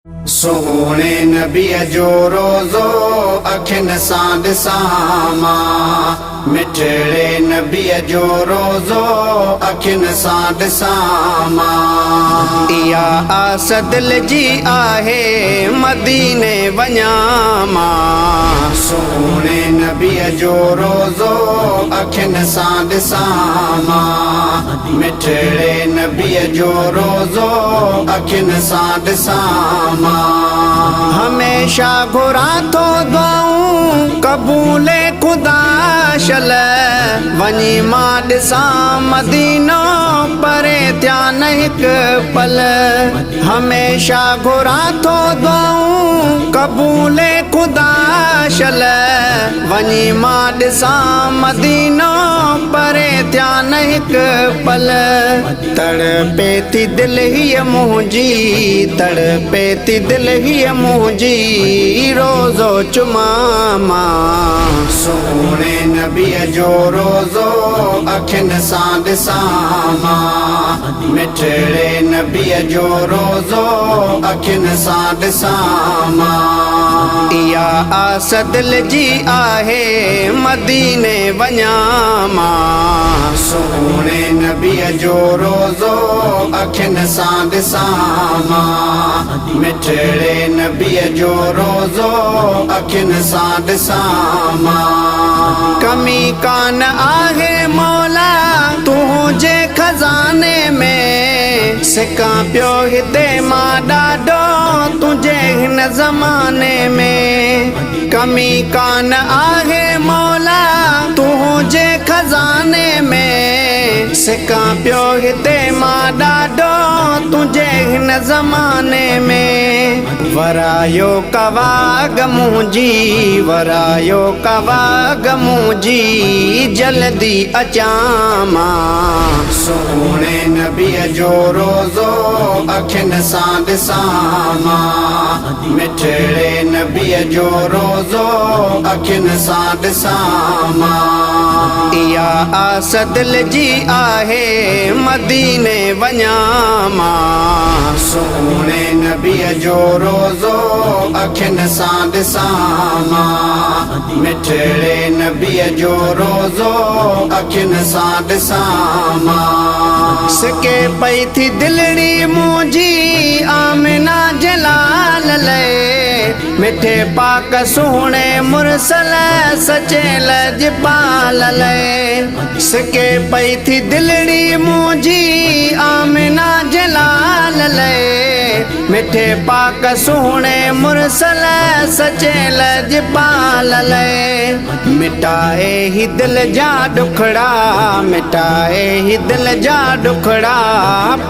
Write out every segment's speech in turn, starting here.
सोने नबी जो रोज़ो अखिन सां ॾिसां मां, मिठड़े नबी जो रोज़ो अखिन सां ॾिसां मां। इहा आस दिल जी आहे मदीने वञां मां, सोने नबी जो रोज़ो अखिन सां ॾिसां मां, मिठड़े नबी जो रोज़ो अखिन सां ॾिसां मां। हमेशा घुरां थो दुआऊं क़बूले खुदा शल, वञी मां ॾिसां मदीनो परे थिया न हिकु पल। हमेशा घुरां थो दुआऊं क़बूले खुदा शल, वञी मां ॾिसां मदीनो परे थिया न हिकु पल। तड़पे थी दिलि हीअ मुंहिंजी, तड़पे थी दिलि हीअ मुंहिंजी, रोज़ो चुमां मां, सोने नबी जो रोज़ो अखिन सां ॾिसां मां, मिठड़े नबी जो रोज़ो अखिन सां ॾिसां मां। इहा आस दिल जी आहे मदीने वञां मां, सोने नबी जो रोज़ो अखिन सां ॾिसां मां, मिठड़े नबी जो रोज़ो अखिन सां ॾिसां मां। कमी कान आहे मौला तुंहिंजे खज़ाने में, सिकां पियो हिते मां ॾाढो तुंहिंजे हिन ज़माने में। कमी कान आहे मौला तुंहिंजे खज़ाने में, सिकां पियो हिते मां ॾाढो तुंहिंजे हिन ज़माने में। वरायो कवाग मुंहिंजी, वरायो कवाग मुंहिंजी, जल्दी अचां मां, सोने नबी जो रोज़ो अखिन सां ॾिसां मां, मिठड़े नबी जो रोज़ो अखिन सां ॾिसां मां। इहा आस दिल जी आहे मदीने वञां मां, सोने नबी जो रोज़ो अखिन सां ॾिसां मां, मिठड़े नबी जो रोज़ो अखिन सां ॾिसां मां। सिके पई थी दिलड़ी मुंहिंजी आमिना जलाल लए, मिठे पाक सुहिणे मुरसल सचे लजपाल लए। सिके पई थी दिलड़ी मुंहिंजी आमिना जलाल लए, मिठे पाक सुहिणे मुरसल सचे लजपाल लए। मिटाए ही दिल जा ॾुखड़ा, मिटाए ही दिल जा ॾुखड़ा,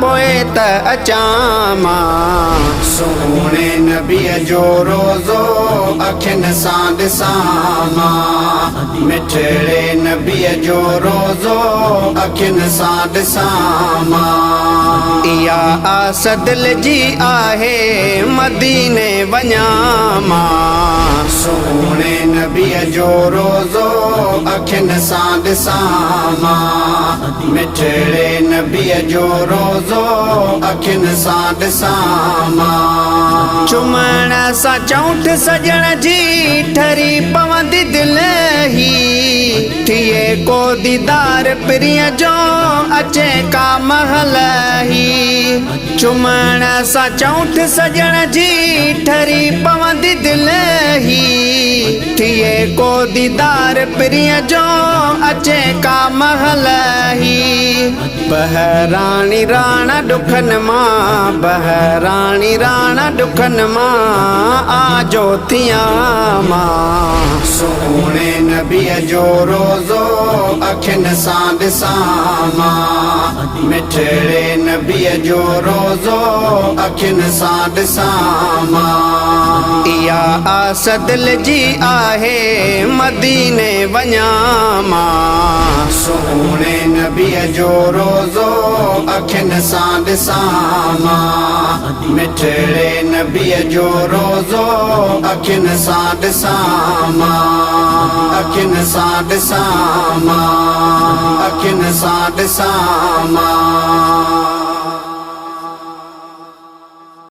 पोइ त अचां मां, सोने नबी जो रोज़ो अखिन सां ॾिसां मां, मिठड़े नबी जो रोज़ो अखिन सां ॾिसां मां। इहा आस दिल जी आहे मदीने वञां मां, सोने नबी जो रोज़ो अखिन सां ॾिसां मां, मिठड़े नबी जो रोज़ो अखिन सां ॾिसां मां। चुमण सां चौंठ सजण जी ठरी पवंदी दिल ही, थिए को दीदार प्रिय जो अचे का महल ही। चुमण सां चौंठ सजण जी ठरी पवंदी दिल ही, थिए को दीदार प्रिय जो अचे का महल ही। बहराणी राणा ॾुखन मां, बहराणी राणा ॾुखन मां, आजो थियां मां, सोने नबी जो रोज़ो अखिन सां ॾिसां मां, मिठड़े नबी जो रोज़ो अखिन सां ॾिसां मां। इहा आस दिल जी आहे मदीने वञां मां, सोने नबी जो रोज़ो अखिन सां ॾिसां मां, मिठड़े नबी जो रोज़ो अखिन सां ॾिसां मां, अखिन सां ॾिसां मां, अखिन सां ॾिसां मां।